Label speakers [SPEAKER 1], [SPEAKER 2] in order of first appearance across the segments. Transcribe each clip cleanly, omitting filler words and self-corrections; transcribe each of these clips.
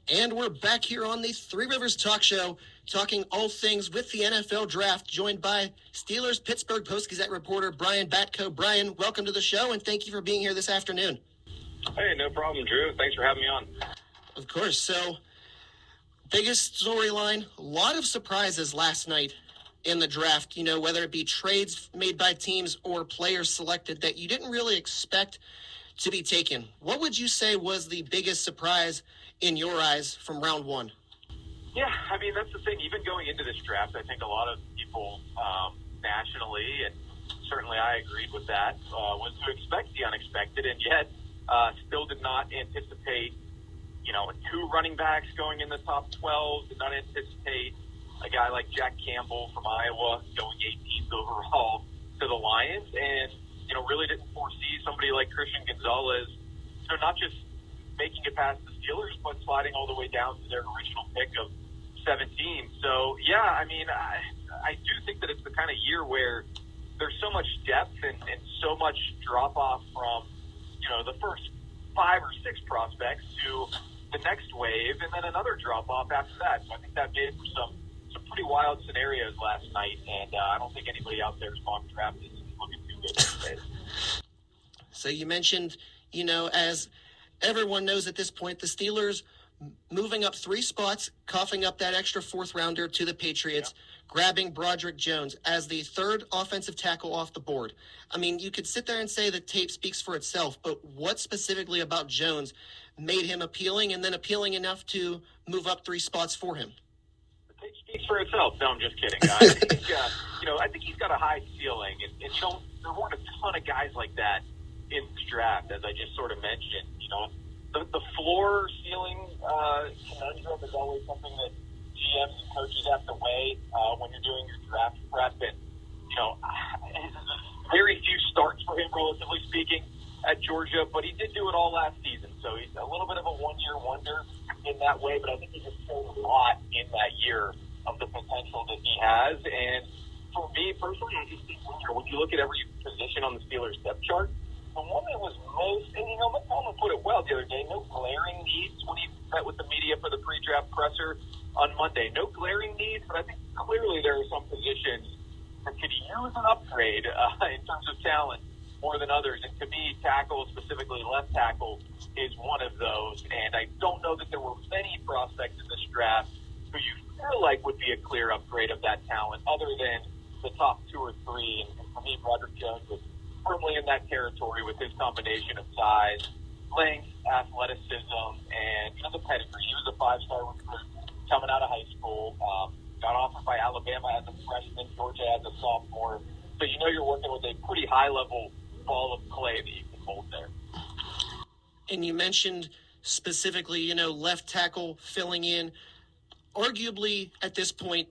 [SPEAKER 1] And we're back here on the Three Rivers Talk Show, talking all things with the NFL Draft, joined by Steelers Pittsburgh Post-Gazette reporter Brian Batko. Brian, welcome to the show, and thank you for being here this afternoon.
[SPEAKER 2] Hey, no problem, Drew. Thanks for having me on.
[SPEAKER 1] Of course. So, biggest storyline, a lot of surprises last night in the draft, whether it be trades made by teams or players selected that you didn't really expect to be taken. What would you say was the biggest surprise in your eyes from round one?
[SPEAKER 2] Yeah, I mean, that's the thing. Even going into this draft, I think a lot of people nationally, and certainly I agreed with that, was to expect the unexpected, and yet still did not anticipate, two running backs going in the top 12, did not anticipate a guy like Jack Campbell from Iowa going 18th overall to the Lions, and, really didn't foresee somebody like Christian Gonzalez, not just making it past the Steelers, but sliding all the way down to their original pick of 17. So, yeah, I mean, I do think that it's the kind of year where there's so much depth and so much drop-off from, the first 5 or 6 prospects to the next wave, and then another drop-off after that. So I think that made for some pretty wild scenarios last night, and I don't think anybody out there's mock draft is looking too good these days.
[SPEAKER 1] So you mentioned, as everyone knows at this point, the Steelers moving up 3 spots, coughing up that extra 4th rounder to the Patriots, grabbing Broderick Jones as the 3rd offensive tackle off the board. I mean, you could sit there and say the tape speaks for itself, but what specifically about Jones made him appealing and then appealing enough to move up 3 spots for him?
[SPEAKER 2] The tape speaks for itself. No, I'm just kidding. I think he's got a high ceiling, and there weren't a ton of guys like that in this draft, as I just sort of mentioned. The floor ceiling conundrum is always something that GMs and coaches have to weigh when you're doing your draft prep. And, very few starts for him, relatively speaking, at Georgia, but he did do it all last season. So he's a little bit of a one-year wonder in that way, but I think he just showed a lot in that year of the potential that he has. And for me, personally, I just think when you look at every position on the Steelers depth chart, the one that was most, and McCollum put it well the other day, no glaring needs when he met with the media for the pre-draft presser on Monday. No glaring needs, but I think clearly there are some positions that could use an upgrade in terms of talent more than others. And to me, tackle, specifically left tackle, is one of those. And I don't know that there were many prospects in this draft who you feel like would be a clear upgrade of that talent other than the top 2 or 3. And for me, Broderick Jones was firmly in that territory with his combination of size, length, athleticism, and the pedigree. He was a 5-star recruit coming out of high school. Got offered by Alabama as a freshman, Georgia as a sophomore. So you're working with a pretty high-level ball of clay that you can mold there.
[SPEAKER 1] And you mentioned specifically, left tackle filling in, arguably at this point,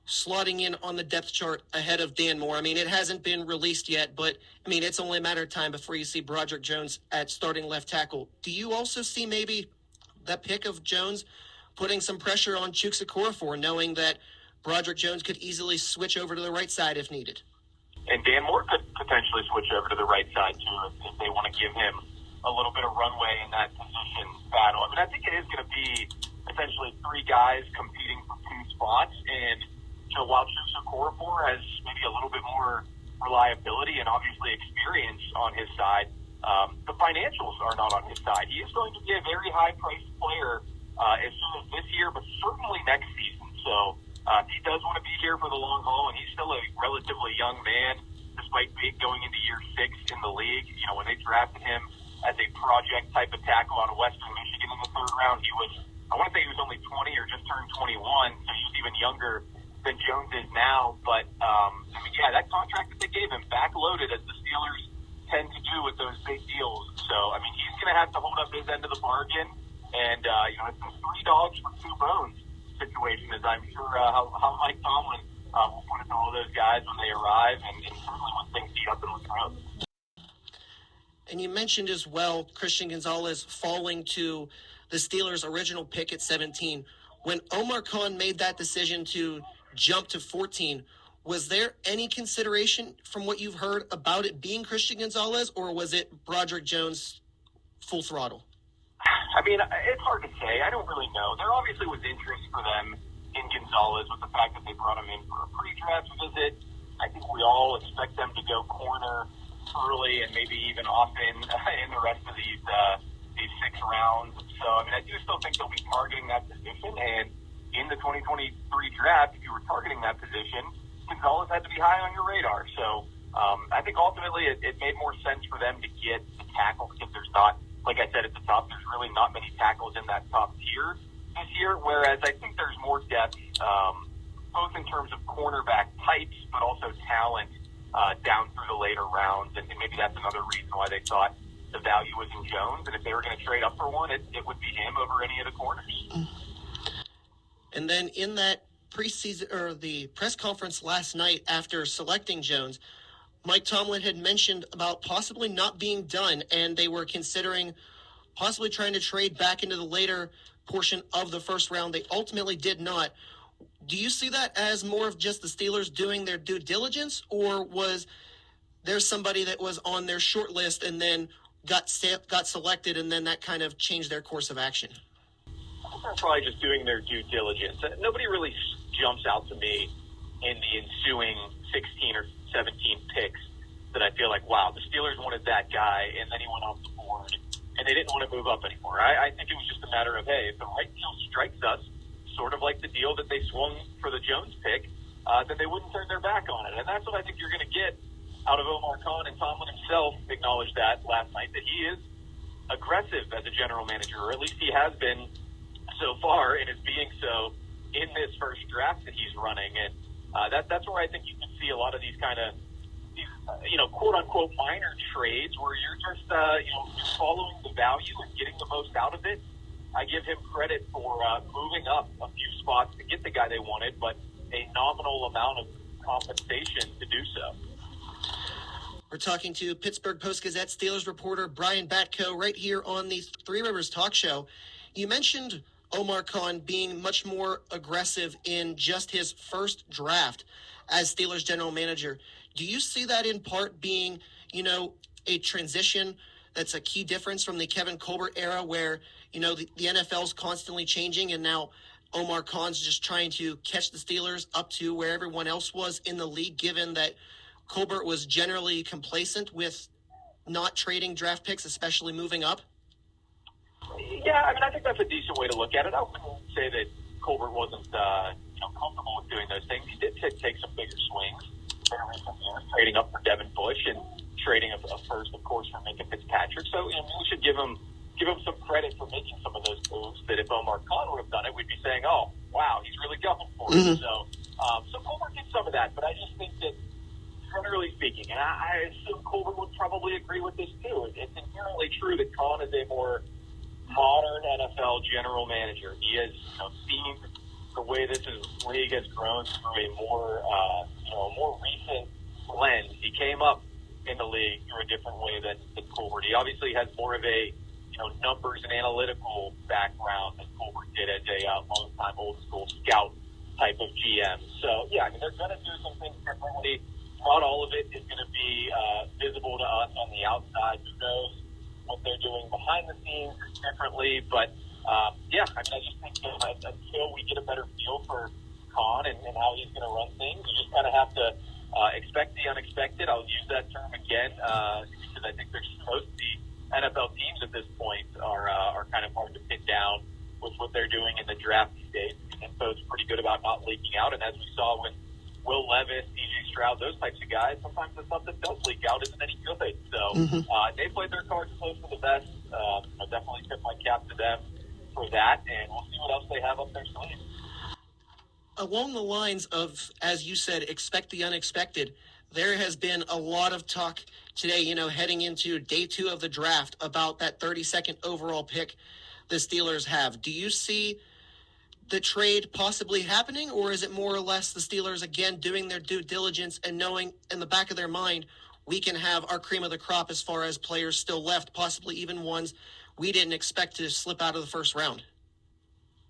[SPEAKER 1] slotting in on the depth chart ahead of Dan Moore. I mean, it hasn't been released yet, but, it's only a matter of time before you see Broderick Jones at starting left tackle. Do you also see maybe that pick of Jones putting some pressure on Chuks Okorafor, knowing that Broderick Jones could easily switch over to the right side if needed?
[SPEAKER 2] And Dan Moore could potentially switch over to the right side, too, if they want to give him a little bit of runway in that position battle. I think it is going to be essentially 3 guys competing for 2 spots, and while Chuks Okorafor has maybe a little bit more reliability and obviously experience on his side, the financials are not on his side. He is going to be a very high-priced player as soon as this year, but certainly next season. So he does want to be here for the long haul, and he's still a relatively young man, despite going into year 6 in the league. When they drafted him as a project type of tackle out of Western Michigan in the 3rd round, I want to say he was only 20 or just turned 21, so he was even younger than Jones is now. But, that contract that they gave him, backloaded, as the Steelers tend to do with those big deals. So, he's going to have to hold up his end of the bargain. And, it's a 3 dogs for 2 bones situation, as I'm sure how Mike Tomlin will put it to all those guys when they arrive, and certainly when things heat up in the crowd.
[SPEAKER 1] And you mentioned as well Christian Gonzalez falling to the Steelers' original pick at 17. When Omar Khan made that decision to jump to 14, was there any consideration from what you've heard about it being Christian Gonzalez, or was it Broderick Jones full throttle?
[SPEAKER 2] I mean, it's hard to say. I don't really know. There obviously was interest for them in Gonzalez with the fact that they brought him in for a pre-draft visit. I think we all expect them to go corner early and maybe even often in the rest of these 6 rounds. So, I mean, I do still think they'll be targeting that position. And in the 2023 draft, if you were targeting that position, Gonzalez had to be high on your radar. So I think ultimately it made more sense for them to get the tackle because there's not, like I said at the top, there's really not many tackles in that top tier this year, whereas I think there's more depth, both in terms of cornerback types, but also talent down through the later rounds. And maybe that's another reason why they thought the value was in Jones. And if they were going to trade up for one, it would be him over any of the corners.
[SPEAKER 1] And then in that preseason or the press conference last night after selecting Jones, Mike Tomlin had mentioned about possibly not being done, and they were considering possibly trying to trade back into the later portion of the first round. They ultimately did not. Do you see that as more of just the Steelers doing their due diligence, or was there somebody that was on their short list and then got selected, and then that kind of changed their course of action?
[SPEAKER 2] They're probably just doing their due diligence. Nobody really jumps out to me in the ensuing 16 or 17 picks that I feel like, wow, the Steelers wanted that guy, and then he went off the board, and they didn't want to move up anymore. I think it was just a matter of, hey, if the right deal strikes us, sort of like the deal that they swung for the Jones pick, then they wouldn't turn their back on it. And that's what I think you're going to get out of Omar Khan, and Tomlin himself acknowledged that last night, that he is aggressive as a general manager, or at least he has been so far, and is being so in this first draft that he's running. And that's where I think you can see a lot of these kind of, quote unquote minor trades where you're just, you're following the value and getting the most out of it. I give him credit for moving up a few spots to get the guy they wanted, but a nominal amount of compensation to do so.
[SPEAKER 1] We're talking to Pittsburgh Post-Gazette Steelers reporter Brian Batko right here on the Three Rivers Talk Show. You mentioned Omar Khan being much more aggressive in just his first draft as Steelers general manager. Do you see that in part being, a transition that's a key difference from the Kevin Colbert era where, the NFL's constantly changing, and now Omar Khan's just trying to catch the Steelers up to where everyone else was in the league, given that Colbert was generally complacent with not trading draft picks, especially moving up?
[SPEAKER 2] Yeah, I think that's a decent way to look at it. I wouldn't say that Colbert wasn't, comfortable with doing those things. He did take some bigger swings in recent years, trading up for Devin Bush and trading a first, of course, for Minka Fitzpatrick. So, we should give him some credit for making some of those moves that if Omar Khan would have done it, we'd be saying, oh, wow, he's really going for it. So Colbert did some of that, but I just think that, generally speaking, and I assume Colbert would probably agree with this too, it's inherently true that Khan is a more modern NFL general manager. He has seen the way this league has grown through a more recent lens. He came up in the league through a different way than Colbert. He obviously has more of a numbers and analytical background than Colbert did as a long-time old-school scout type of GM. So, yeah, they're going to do some things differently. Not all of it is going to be visible to us on the outside. Who knows what they're doing behind the scenes differently. But, I just think until we get a better feel for Khan and how he's going to run things, you just kind of have to expect the unexpected. I'll use that term again because I think there's most of the NFL teams at this point are kind of hard to pin down with what they're doing in the draft stage. Info's pretty good about not leaking out, and as we saw with Will Levis, DJ Stroud, those types of guys, sometimes the stuff that does leak out isn't any good. So they played their cards close to the vest. I definitely tip my cap to them for that, and we'll see what else they have up their sleeve.
[SPEAKER 1] Along the lines of, as you said, expect the unexpected, there has been a lot of talk today, heading into day 2 of the draft about that 32nd overall pick the Steelers have. Do you see the trade possibly happening, or is it more or less the Steelers, again, doing their due diligence and knowing in the back of their mind, we can have our cream of the crop as far as players still left, possibly even ones we didn't expect to slip out of the first round?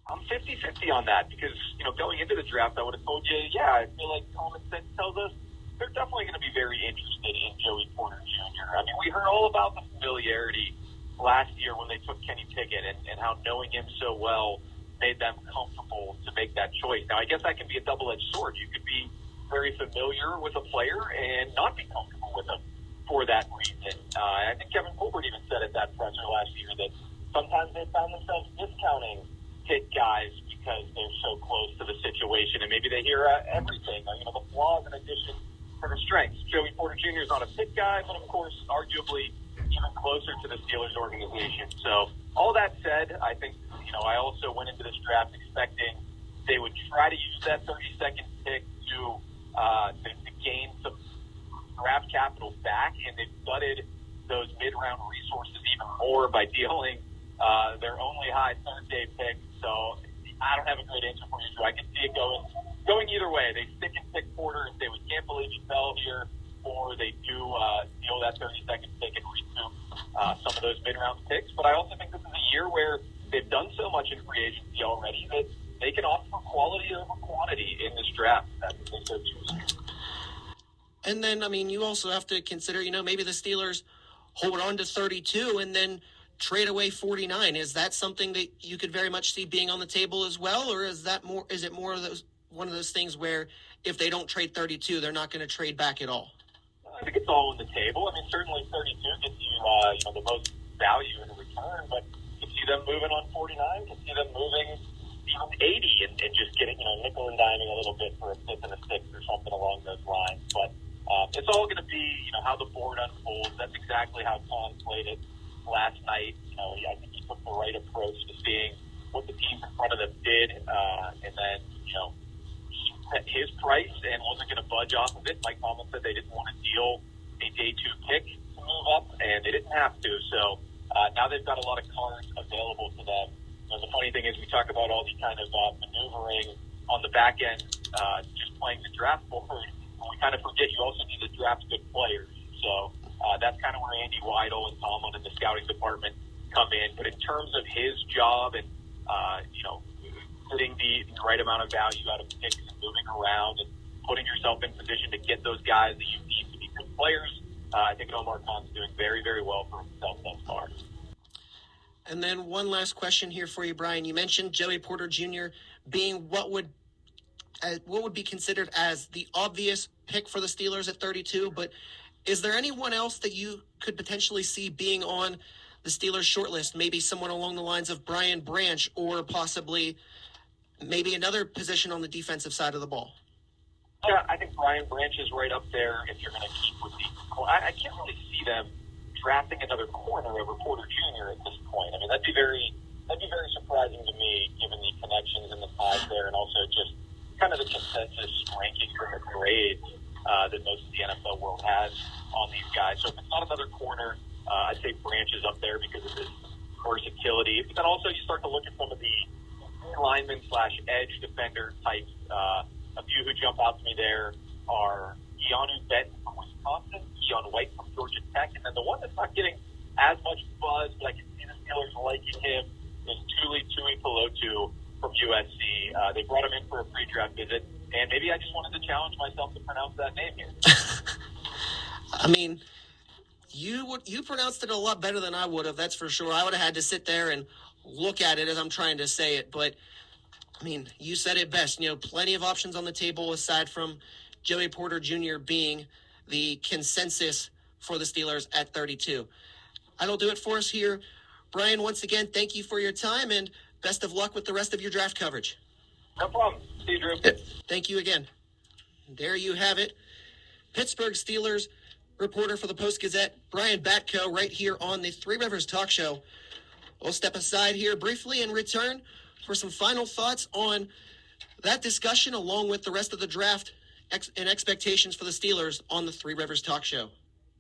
[SPEAKER 2] I'm 50-50 on that because, going into the draft, I would have told you, I feel like common sense tells us they're definitely going to be very interested in Joey Porter Jr. We heard all about the familiarity last year when they took Kenny Pickett and how knowing him so well made them comfortable to make that choice. Now, I guess that can be a double-edged sword. You could be very familiar with a player and not be comfortable with him for that reason. I think Kevin Colbert even said at that presser last year that sometimes they found themselves discounting pick guys because they're so close to the situation, and maybe they hear everything, the flaws in addition to the strengths. Joey Porter Jr. is not a pick guy, but of course, arguably even closer to the Steelers organization. So all that said, I think, I also went into this draft expecting they would try to use that 32nd pick to gain some draft capital back, and they gutted those mid-round resources even more by dealing their only high third-day pick. So I don't have a great answer for you, Drew. I can see it going either way. They stick and pick Porter and say, we can't believe he fell here, or they do deal that 32nd pick and recoup some of those mid-round picks. But I also think this is a year where they've done so much in free agency already that they can offer quality over quantity in this draft. That's what they choose.
[SPEAKER 1] And then, you also have to consider, maybe the Steelers hold on to 32 and then trade away 49. Is that something that you could very much see being on the table as well, or is it more of one of those things where if they don't trade 32, they're not going to trade back at all?
[SPEAKER 2] I think it's all on the table. Certainly 32 gets you, the most value in return, but you can see them moving on 49, you can see them moving even 80 and just getting, nickel and diming a little bit for a fifth and a sixth or something along those lines. But it's all going to be, how the board unfolds. That's exactly how Tom played it last night. I think he took the right approach to seeing what the teams in front of them did, and then, set his price and wasn't going to budge off of it. Mike Tomlin said they didn't want to deal a day 2 pick to move up, and they didn't have to. So now they've got a lot of cards available to them. The funny thing is we talk about all the kind of maneuvering on the back end, just playing the draft board, and we kind of forget you also need to draft good players. So that's kind of where Andy Weidel and Tomlin and the scouting department come in. But in terms of his job and, getting the right amount of value out of picks and moving around and putting yourself in position to get those guys that you need to be good players, I think Omar Khan's doing very, very well for himself thus far.
[SPEAKER 1] And then one last question here for you, Brian. You mentioned Joey Porter Jr. being what would be considered as the obvious pick for the Steelers at 32, but is there anyone else that you could potentially see being on the Steelers shortlist? Maybe someone along the lines of Brian Branch, or possibly maybe another position on the defensive side of the ball?
[SPEAKER 2] Yeah, I think Brian Branch is right up there if you're going to keep with the – I can't really see them drafting another corner over Porter Jr. at this point. That'd be very surprising to me, given the connections and the ties there, and also just kind of the consensus ranking from the grades that most of the NFL world has on these guys. So if it's not another corner, I'd say Branch is up there because of his versatility. But then also you start to look at some of the lineman/edge defender types. A few who jump out to me there are Keanu Benton from Wisconsin, Keon White from Georgia Tech, and then the one that's not getting as much buzz, but I can see the Steelers liking him, is Tuli Tuipulotu from USC. They brought him in for a pre-draft visit, and maybe I just wanted to challenge myself to pronounce that name here.
[SPEAKER 1] You pronounced it a lot better than I would have, that's for sure. I would have had to sit there and look at it as I'm trying to say it, but you said it best. Plenty of options on the table aside from Joey Porter Jr. being the consensus for the Steelers at 32. That'll do it for us here. Brian, once again, thank you for your time, and best of luck with the rest of your draft coverage.
[SPEAKER 2] No problem. See you, Drew.
[SPEAKER 1] Thank you again. There you have it. Pittsburgh Steelers reporter for the Post-Gazette, Brian Batko, right here on the Three Rivers Talk Show. We'll step aside here briefly and return for some final thoughts on that discussion, along with the rest of the draft and expectations for the Steelers on the Three Rivers Talk Show.